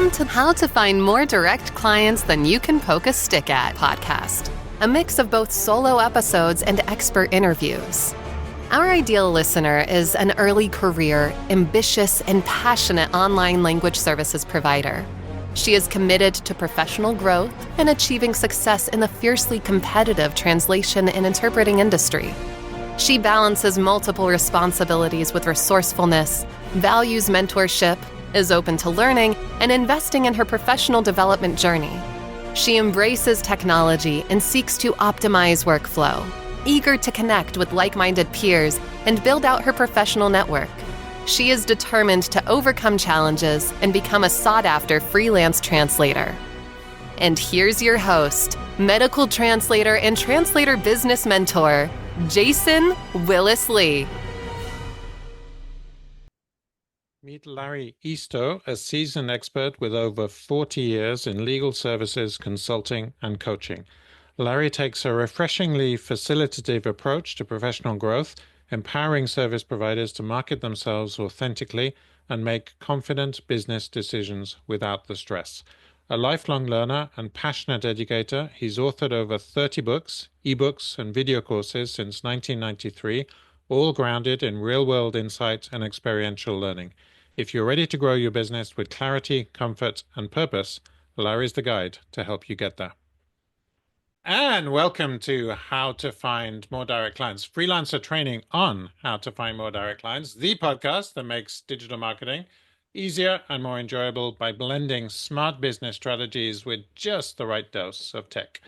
Welcome to How to Find More Direct Clients Than You Can Poke a Stick At podcast, a mix of both solo episodes and expert interviews. Our ideal listener is an early career, ambitious, and passionate online language services provider. She is committed to professional growth and achieving success in the fiercely competitive translation and interpreting industry. She balances multiple responsibilities with resourcefulness, values mentorship, is open to learning, and investing in her professional development journey. She embraces technology and seeks to optimize workflow, eager to connect with like-minded peers and build out her professional network. She is determined to overcome challenges and become a sought-after freelance translator. And here's your host, medical translator and translator business mentor, Jason Willis Lee. Meet Larry Easto, a seasoned expert with over 40 years in legal services, consulting, and coaching. Larry takes a refreshingly facilitative approach to professional growth, empowering service providers to market themselves authentically and make confident business decisions without the stress. A lifelong learner and passionate educator, he's authored over 30 books, ebooks, and video courses since 1993, all grounded in real-world insight and experiential learning. If you're ready to grow your business with clarity, comfort, and purpose, Larry's the guide to help you get there. And welcome to How to Find More Direct Clients, Freelancer Training on How to Find More Direct Clients, the podcast that makes digital marketing easier and more enjoyable by blending smart business strategies with just the right dose of tech.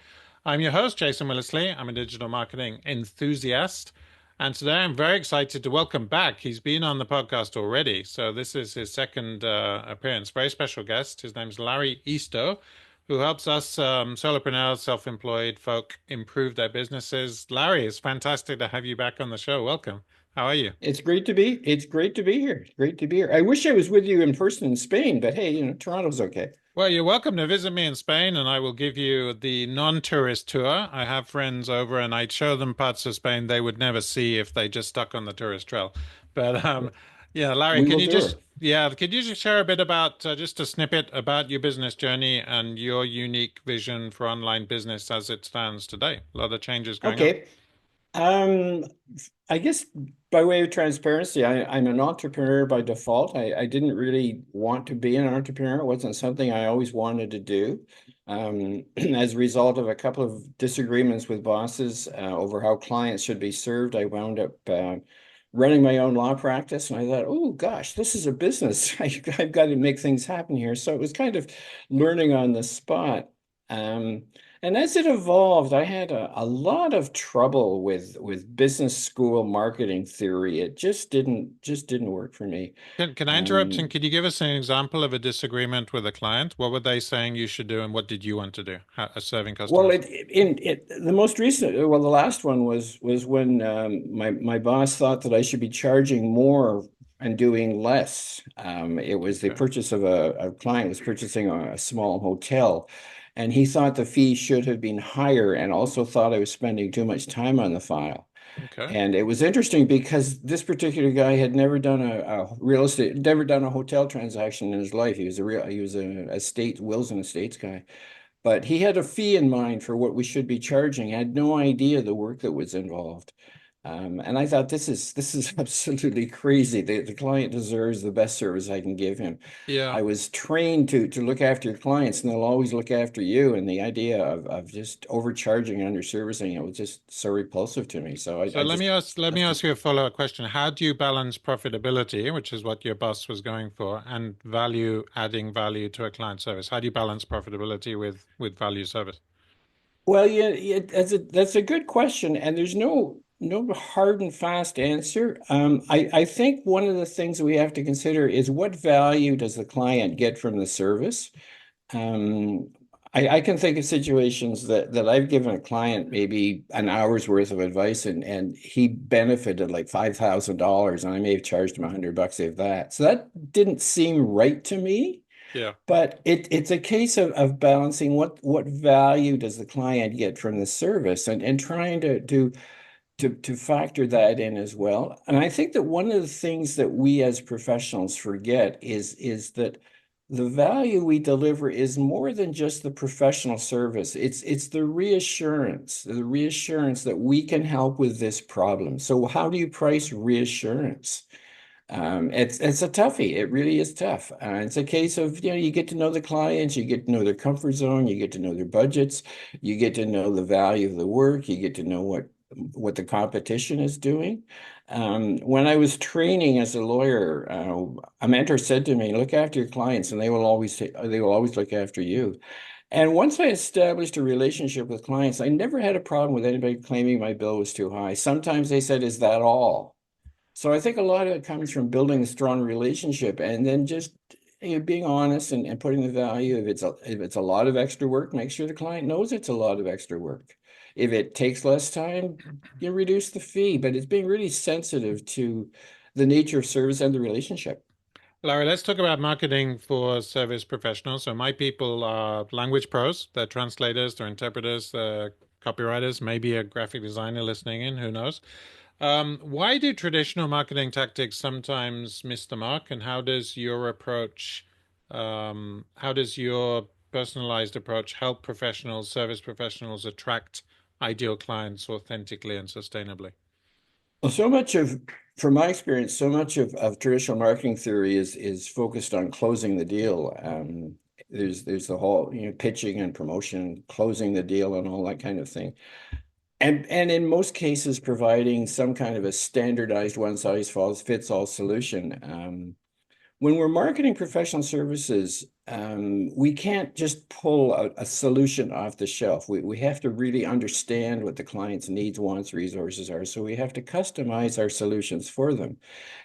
I'm your host, Jason Willis Lee. I'm a digital marketing enthusiast. And today I'm very excited to welcome back. He's been on the podcast already, so this is his second appearance. Very special guest. His name's Larry Easto, who helps us solopreneurs, self-employed folk improve their businesses. Larry, it's fantastic to have you back on the show. Welcome. How are you? It's great to be here. It's great to be here. I wish I was with you in person in Spain, but hey, Toronto's okay. Well, you're welcome to visit me in Spain, and I will give you the non-tourist tour. I have friends over, and I'd show them parts of Spain they would never see if they just stuck on the tourist trail. But yeah, Larry, could you just share a bit about just a snippet about your business journey and your unique vision for online business as it stands today? A lot of changes going on. Okay. I guess by way of transparency, I'm an entrepreneur by default. I didn't really want to be an entrepreneur. It wasn't something I always wanted to do. As a result of a couple of disagreements with bosses over how clients should be served, I wound up running my own law practice. And I thought, oh, gosh, this is a business. I've got to make things happen here. So it was kind of learning on the spot. And as it evolved, I had a lot of trouble with business school marketing theory. It just didn't work for me. Can I interrupt? And could you give us an example of a disagreement with a client? What were they saying you should do, and what did you want to do? Serving customers. Well, the most recent, the last one was when my boss thought that I should be charging more and doing less. It was the purchase of a client was purchasing a small hotel. And he thought the fee should have been higher, and also thought I was spending too much time on the file. Okay. And it was interesting because this particular guy had never done a real estate, never done a hotel transaction in his life. He was a wills and estates guy, but he had a fee in mind for what we should be charging. I had no idea the work that was involved. And I thought, this is absolutely crazy. The client deserves the best service I can give him. Yeah. I was trained to look after your clients, and they'll always look after you. And the idea of just overcharging and underservicing, it was just so repulsive to me. So let me ask you a follow-up question. How do you balance profitability, which is what your boss was going for, and adding value to a client service? How do you balance profitability with value service? Well, yeah, that's a good question, and there's no hard and fast answer. I think one of the things we have to consider is what value does the client get from the service? I can think of situations that I've given a client maybe an hour's worth of advice, and he benefited like $5,000, and I may have charged him $100 of that. So that didn't seem right to me. Yeah. But it's a case of balancing what value does the client get from the service, and trying to factor that in as well. And I think that one of the things that we as professionals forget is that the value we deliver is more than just the professional service. It's the reassurance that we can help with this problem. So how do you price reassurance? It's a toughie. It really is tough. It's a case of, you get to know the clients, you get to know their comfort zone, you get to know their budgets, you get to know the value of the work, you get to know what the competition is doing. When I was training as a lawyer, a mentor said to me, "Look after your clients, and they will always look after you." And once I established a relationship with clients, I never had a problem with anybody claiming my bill was too high. Sometimes they said, "Is that all?" So I think a lot of it comes from building a strong relationship and then just being honest and putting the value. If it's a lot of extra work, make sure the client knows it's a lot of extra work. If it takes less time, you reduce the fee, but it's being really sensitive to the nature of service and the relationship. Larry, let's talk about marketing for service professionals. So my people are language pros, they're translators, they're interpreters, they're copywriters, maybe a graphic designer listening in, who knows? Why do traditional marketing tactics sometimes miss the mark, and how does your personalized approach help professionals, service professionals attract ideal clients authentically and sustainably? Well, from my experience, so much of traditional marketing theory is focused on closing the deal. There's the whole, pitching and promotion, closing the deal and all that kind of thing. And in most cases, providing some kind of a standardized one-size-fits-all solution. When we're marketing professional services, we can't just pull a solution off the shelf. We have to really understand what the client's needs, wants, resources are. So we have to customize our solutions for them.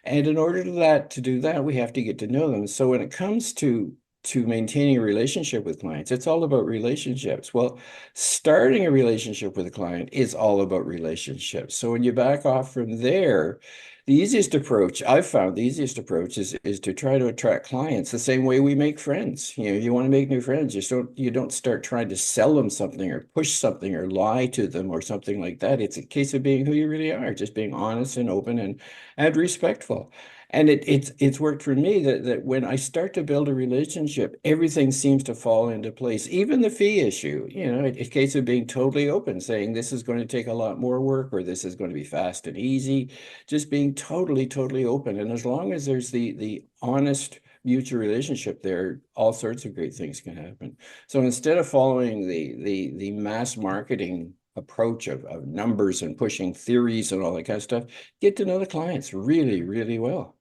And in order to do that, we have to get to know them. So when it comes to maintaining a relationship with clients, it's all about relationships. Well, starting a relationship with a client is all about relationships. So when you back off from there, I've found the easiest approach is to try to attract clients the same way we make friends. You want to make new friends, you don't start trying to sell them something or push something or lie to them or something like that. It's a case of being who you really are, just being honest and open and respectful. And it's worked for me that when I start to build a relationship, everything seems to fall into place. Even the fee issue, it's a case of being totally open, saying this is going to take a lot more work or this is going to be fast and easy, just being totally, totally open. And as long as there's the honest mutual relationship there, all sorts of great things can happen. So instead of following the mass marketing approach of numbers and pushing theories and all that kind of stuff, get to know the clients really, really well.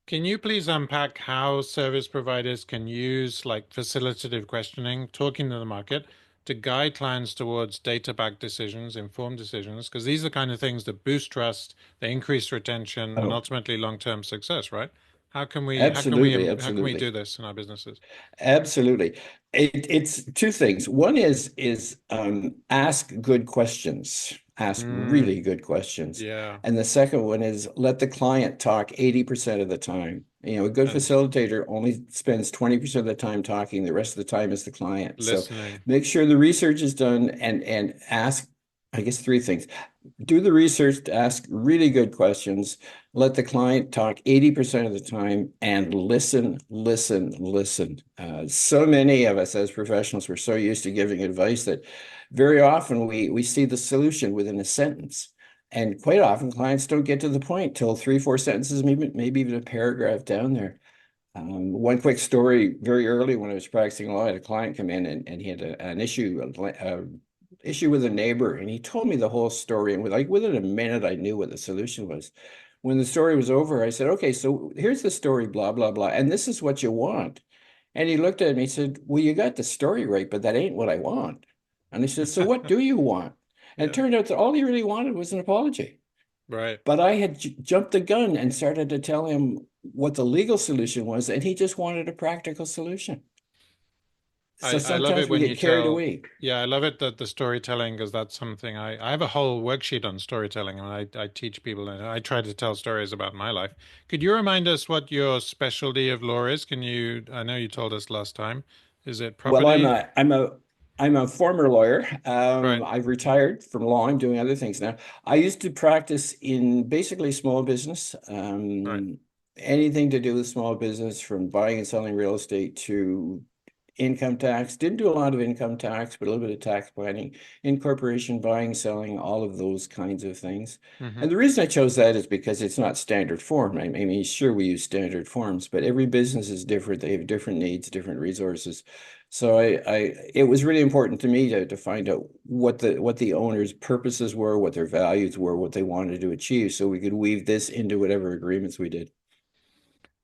Can you please unpack how service providers can use like facilitative questioning, talking to the market, to guide clients towards data-backed decisions, informed decisions? Because these are the kind of things that boost trust, they increase retention, and Oh, ultimately long-term success, right? absolutely, How can we absolutely. do this in our businesses? Absolutely. It's two things. One is ask good questions, ask Mm, really good questions. yeah. And the second one is let the client talk 80% of the time. A good And facilitator only spends 20% of the time talking, the rest of the time is the client. So listening. make sure the research is done and ask, I guess, three things. Do the research to ask really good questions, let the client talk 80% of the time, and listen, listen, listen. So many of us as professionals, we're so used to giving advice that very often we see the solution within a sentence. And quite often clients don't get to the point till three, four sentences, maybe even a paragraph down there. One quick story, very early when I was practicing law, I had a client come in and he had an issue with a neighbor, and he told me the whole story. And within a minute, I knew what the solution was. When the story was over, I said, "Okay, so here's the story, blah, blah, blah. And this is what you want." And he looked at me and said, "Well, you got the story right, but that ain't what I want." And I said, "So what do you want?" And it Yeah, turned out that all he really wanted was an apology. right. But I had jumped the gun and started to tell him what the legal solution was, and he just wanted a practical solution. So I love it sometimes we when you get carried tell, away. yeah, I love it that the storytelling, because that's something I have a whole worksheet on storytelling, and I teach people, and I try to tell stories about my life. Could you remind us what your specialty of law is? I know you told us last time. Is it Well, property? I'm a former lawyer. Right, I've retired from law. I'm doing other things now. I used to practice in basically small business. right. anything to do with small business, from buying and selling real estate to income tax. Didn't do a lot of income tax, but a little bit of tax planning, incorporation, buying, selling, all of those kinds of things. Hmm. And the reason I chose that is because it's not standard form. I mean, sure, we use standard forms, but every business is different. They have different needs, different resources. So it was really important to me to find out what the owners' purposes were, what their values were, what they wanted to achieve, so we could weave this into whatever agreements we did.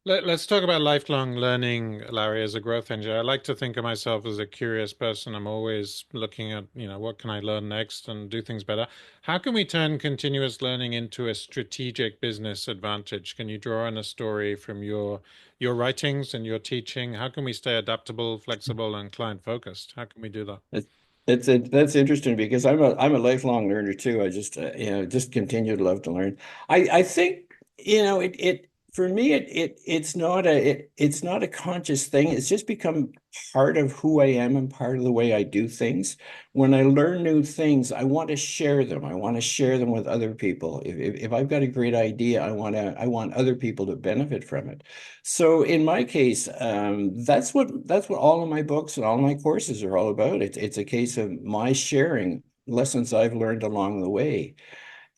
Let's talk about lifelong learning, Larry, as a growth engineer. I like to think of myself as a curious person. I'm always looking at, what can I learn next and do things better. How can we turn continuous learning into a strategic business advantage? Can you draw on a story from your writings and your teaching? How can we stay adaptable, flexible, and client focused? How can we do that? It, that's interesting because I'm a lifelong learner too. I just just continue to love to learn. I think it for me it's not a conscious thing. It's just become part of who I am and part of the way I do things. When I learn new things, I want to share them. I want to share them with other people. If I've got a great idea, I want other people to benefit from it. So in my case, that's what all of my books and all my courses are all about. It's a case of my sharing lessons I've learned along the way.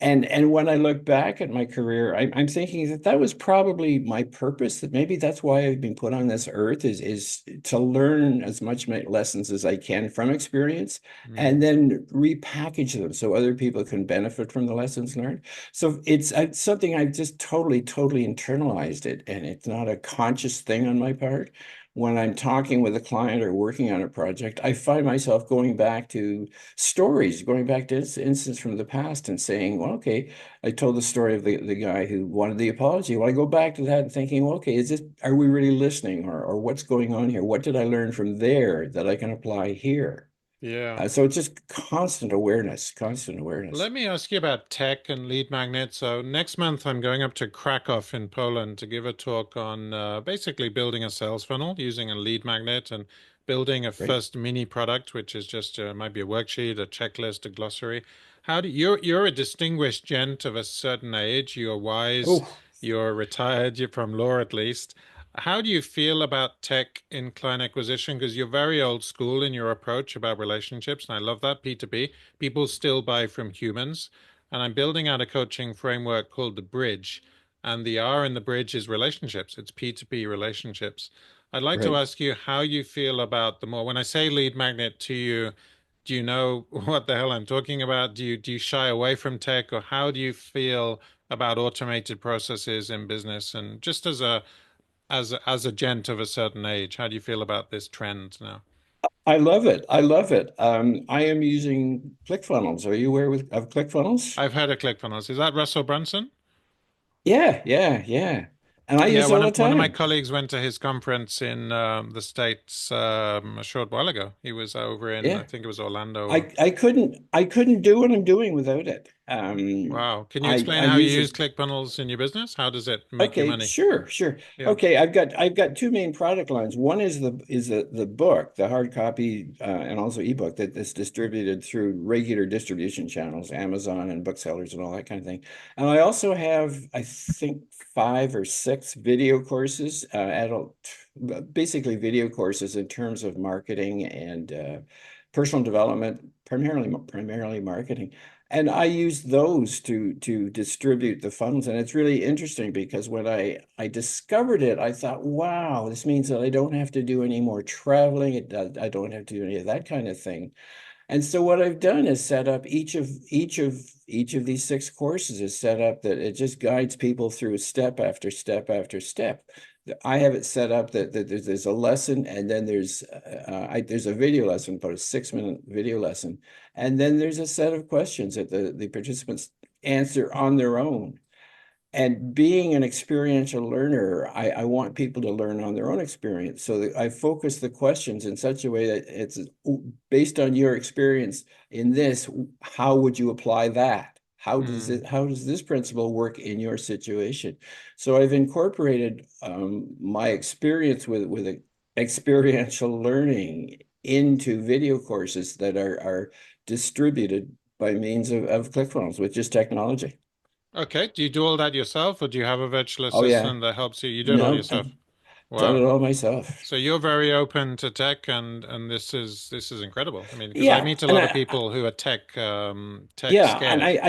And when I look back at my career, I'm thinking that that was probably my purpose. That maybe that's why I've been put on this earth is to learn as much lessons as I can from experience, Mm. and then repackage them so other people can benefit from the lessons learned. So it's something I've just totally internalized it, and it's not a conscious thing on my part. When I'm talking with a client or working on a project, I find myself going back to stories, going back to instances from the past and saying, well, okay, I told the story of the guy who wanted the apology. Well, I go back to that and thinking, well, okay, are we really listening, or what's going on here? What did I learn from there that I can apply here? Yeah. So it's just constant awareness, constant awareness. Let me ask you about tech and lead magnets. So next month, I'm going up to Krakow in Poland to give a talk on basically building a sales funnel using a lead magnet and building a Right. first mini product, which is just might be a worksheet, a checklist, a glossary. How do you're a distinguished gent of a certain age. You're wise. Oh, You're retired. You're from law at least. How do you feel about tech in client acquisition? Because you're very old school in your approach about relationships, and I love that P2P. People still buy from humans. And I'm building out a coaching framework called the Bridge. And the R in the bridge is relationships, it's P2P relationships. I'd like to right. ask you how you feel about the more, when I say lead magnet to you, do you know what the hell I'm talking about? Do you shy away from tech, or how do you feel about automated processes in business? And just as a gent of a certain age, how do you feel about this trend now? I love it. I love it. I am using ClickFunnels. Are you aware of ClickFunnels? I've heard of ClickFunnels. Is that Russell Brunson? Yeah. And I Yeah, use it one all the of one of my time. colleagues went to his conference in the States a short while ago. He was over in, I Yeah. think it was Orlando. I couldn't do what I'm doing without it. Wow. Can you explain I how you use use it. ClickFunnels in your business? How does it make you Okay, money? sure. Yeah. Okay, I've got two main product lines. One is the book, the hard copy, and also ebook that's distributed through regular distribution channels, Amazon and booksellers and all that kind of thing. And I also have, I think, 5 or 6 video courses, adult, basically video courses in terms of marketing and personal development, primarily marketing. And I use those to distribute the funds. And it's really interesting because when I discovered it, I thought, wow, this means that I don't have to do any more traveling. I don't have to do any of that kind of thing. And so what I've done is set up each of these 6 courses is set up that it just guides people through step after step after step. I have it set up that there's a lesson, and then there's a video lesson, about a 6-minute video lesson, and then there's a set of questions that the participants answer on their own. And being an experiential learner, I want people to learn on their own experience. So that I focus the questions in such a way that it's based on your experience in this, how would you apply that? Hmm. How does this principle work in your situation? So I've incorporated my experience with experiential learning into video courses that are distributed by means of ClickFunnels with just technology. Okay. Do you do all that yourself, or do you have a virtual Oh yeah, assistant that helps you? You do it all no, yourself. done it Wow. all myself. So you're very open to tech, and this is incredible. I mean, because I Yeah, meet a and lot of people who are tech yeah, and scared.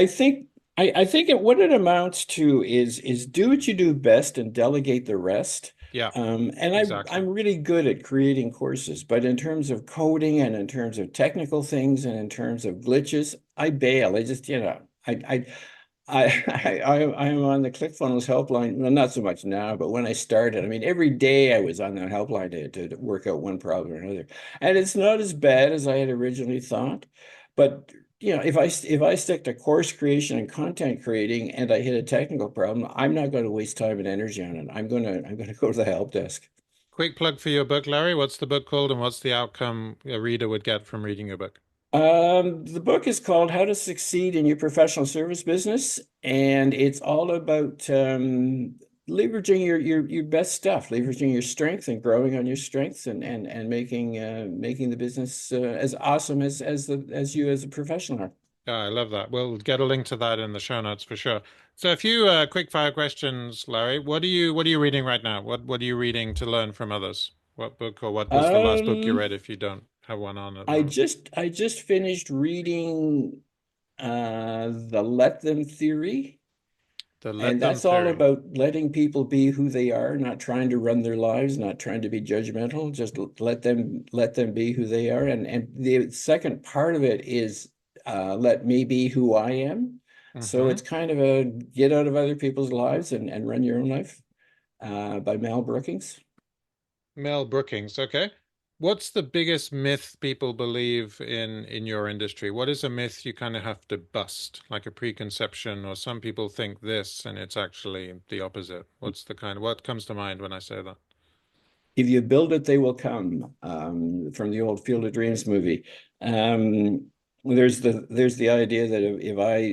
I think what it amounts to is do what you do best and delegate the rest. Yeah, And exactly. I'm really good at creating courses, but in terms of coding and in terms of technical things and in terms of glitches, I bail. I just, I am on the ClickFunnels helpline. Well, not so much now, but when I started, I mean, every day I was on that helpline to work out one problem or another. And it's not as bad as I had originally thought. But if I stick to course creation and content creating and I hit a technical problem, I'm not going to waste time and energy on it. I'm gonna go to the help desk. Quick plug for your book, Larry. What's the book called, and what's the outcome a reader would get from reading your book? The book is called How to Succeed in Your Professional Service Business, and it's all about leveraging your best stuff, leveraging your strength and growing on your strengths and making the business as awesome as you as a professional are. Yeah, I love that. We'll get a link to that in the show notes for sure. So a few quick fire questions, Larry. What are you reading right now? What are you reading to learn from others? What book or what was the last book you Um, read if you don't have one on at the moment? I just finished reading the Let Them Theory. The Let And Them that's all Theory. about letting people be who they are, not trying to run their lives, not trying to be judgmental, just let them be who they are. And the second part of it is let me be who I am. So Hmm. it's kind of a get out of other people's lives and run your own life by Mel Brookings. Mel Brookings. Okay. What's the biggest myth people believe in your industry? What is a myth you kind of have to bust, like a preconception, or some people think this and it's actually the opposite? What comes to mind when I say that? If you build it, they will come. From the old Field of Dreams movie. Um, there's the idea that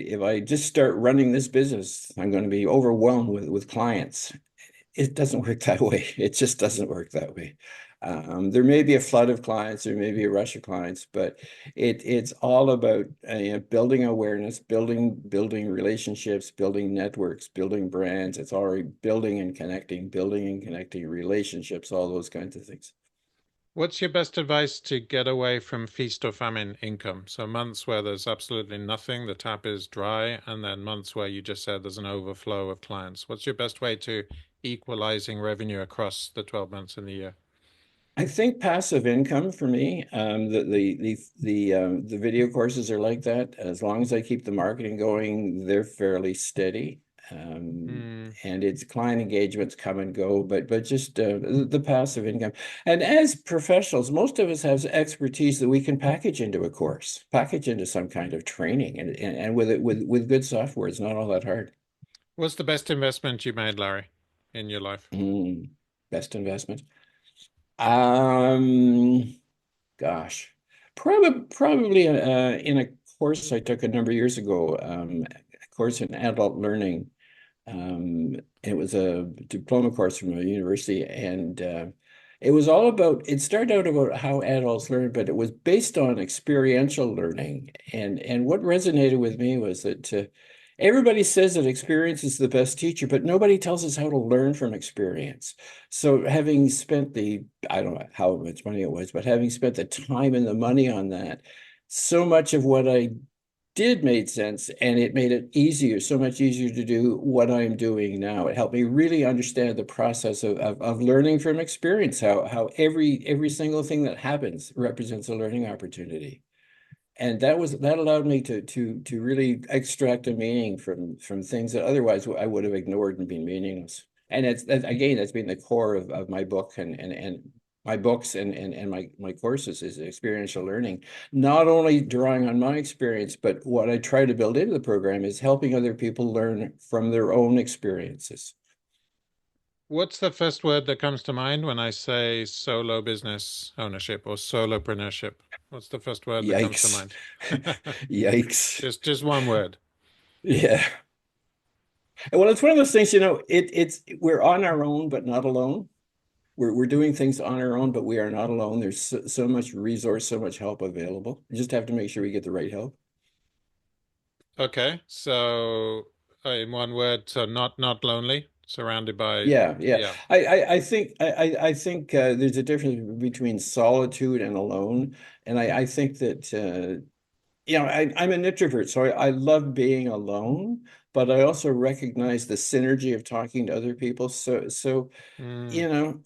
if I just start running this business, I'm going to be overwhelmed with clients. It doesn't work that way. It just doesn't work that way. There may be a flood of clients, there may be a rush of clients, but it's all about building awareness, building relationships, building networks, building brands. It's already building and connecting relationships, all those kinds of things. What's your best advice to get away from feast or famine income? So months where there's absolutely nothing, the tap is dry, and then months where you just said there's an overflow of clients. What's your best way to equalizing revenue across the 12 months in the year? I think passive income for me, the video courses are like that. As long as I keep the marketing going, they're fairly steady. Um, Hmm. and it's client engagements come and go, but just the passive income. And as professionals, most of us have expertise that we can package into a course, package into some kind of training, and with it with good software, it's not all that hard. What's the best investment you made, Larry, in your life? Mm, best investment. Um, Gosh, probably in a course I took a number of years ago, a course in adult learning. It was a diploma course from a university, and it was all about. It started out about how adults learn, but it was based on experiential learning. And what resonated with me was that everybody says that experience is the best teacher, but nobody tells us how to learn from experience. So having spent I don't know how much money it was, but having spent the time and the money on that, so much of what I did made sense, and it made it easier, so much easier to do what I'm doing now. It helped me really understand the process of learning from experience, how every single thing that happens represents a learning opportunity. And that allowed me to really extract a meaning from things that otherwise I would have ignored and been meaningless. And again, that's been the core of my book and my books and my courses is experiential learning. Not only drawing on my experience, but what I try to build into the program is helping other people learn from their own experiences. What's the first word that comes to mind when I say solo business ownership or solopreneurship? What's the first word that comes to Yikes. mind? Yikes. Just one word. Yeah. Well, it's one of those things, it's we're on our own, but not alone. We're doing things on our own, but we are not alone. There's so much resource, so much help available. We just have to make sure we get the right help. Okay, so in one word, so not lonely, surrounded by. Yeah. I think there's a difference between solitude and alone, and I think that I'm an introvert, so I love being alone, but I also recognize the synergy of talking to other people. So Mm. you know,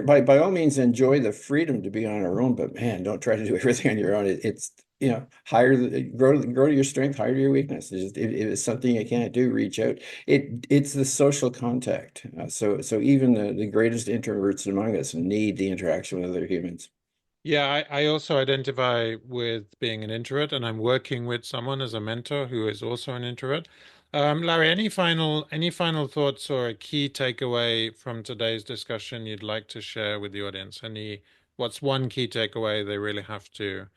by all means enjoy the freedom to be on our own, but man, don't try to do everything on your own. It's grow to your strength, higher to your weakness. If it's something you can't do, reach out. It's the social contact. So even the greatest introverts among us need the interaction with other humans. Yeah, I also identify with being an introvert, and I'm working with someone as a mentor who is also an introvert. Larry, any final thoughts or a key takeaway from today's discussion you'd like to share with the audience? What's one key takeaway they really have to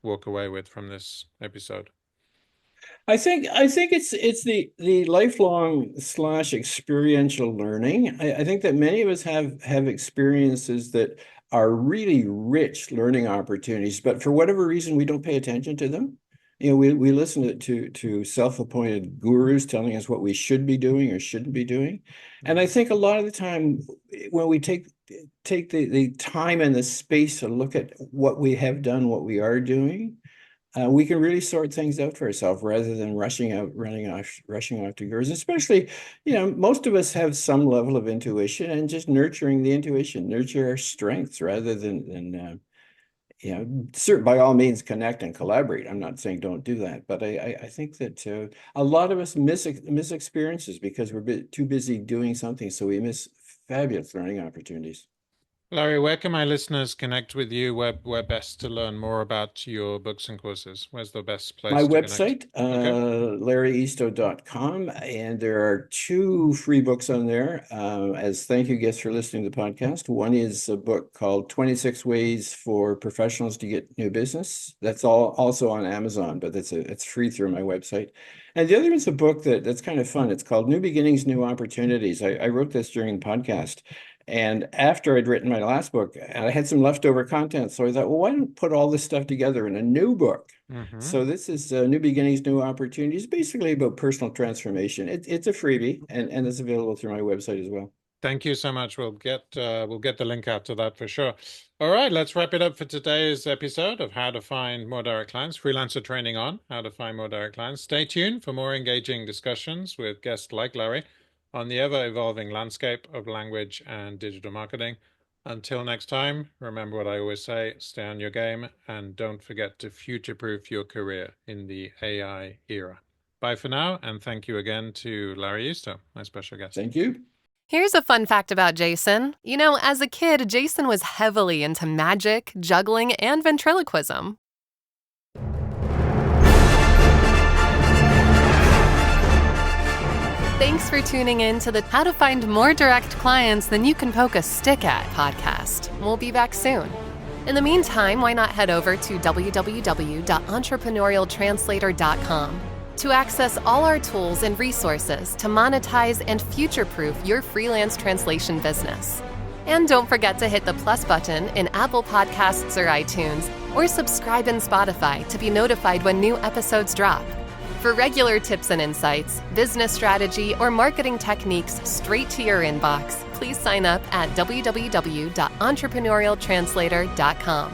walk away with from this episode? I think it's the lifelong / experiential learning. I think that many of us have experiences that are really rich learning opportunities, but for whatever reason we don't pay attention to them. We listen to self-appointed gurus telling us what we should be doing or shouldn't be doing. And I think a lot of the time when we take the time and the space to look at what we have done, what we are doing, we can really sort things out for ourselves rather than rushing off to gurus. Especially, most of us have some level of intuition, and just nurturing the intuition, nurture our strengths rather than by all means connect and collaborate. I'm not saying don't do that, but I think that a lot of us miss experiences because we're too busy doing something, so we miss fabulous learning opportunities. Larry, where can my listeners connect with you? Where best to learn more about your books and courses? Where's the best My place to connect? website, Okay. LarryEasto.com, and there are 2 free books on there as thank you gifts for listening to the podcast. One is a book called 26 Ways for Professionals to Get New Business. That's also on Amazon, but it's free through my website. And the other is a book that's kind of fun. It's called New Beginnings, New Opportunities. I wrote this during the podcast. And after I'd written my last book, I had some leftover content. So I thought, well, why don't I put all this stuff together in a new book? Mm-hmm. So this is New Beginnings, New Opportunities, basically about personal transformation. It's a freebie, and it's available through my website as well. Thank you so much. We'll get the link out to that for sure. All right, let's wrap it up for today's episode of How to Find More Direct Clients, Freelancer Training on How to Find More Direct Clients. Stay tuned for more engaging discussions with guests like Larry on the ever-evolving landscape of language and digital marketing. Until next time, remember what I always say, stay on your game, and don't forget to future-proof your career in the AI era. Bye for now, and thank you again to Larry Easto, my special guest. Thank you. Here's a fun fact about Jason. As a kid, Jason was heavily into magic, juggling, and ventriloquism. Thanks for tuning in to the How to Find More Direct Clients Than You Can Poke a Stick At podcast. We'll be back soon. In the meantime, why not head over to www.entrepreneurialtranslator.com to access all our tools and resources to monetize and future-proof your freelance translation business. And don't forget to hit the plus button in Apple Podcasts or iTunes, or subscribe in Spotify to be notified when new episodes drop. For regular tips and insights, business strategy, or marketing techniques straight to your inbox, please sign up at www.entrepreneurialtranslator.com.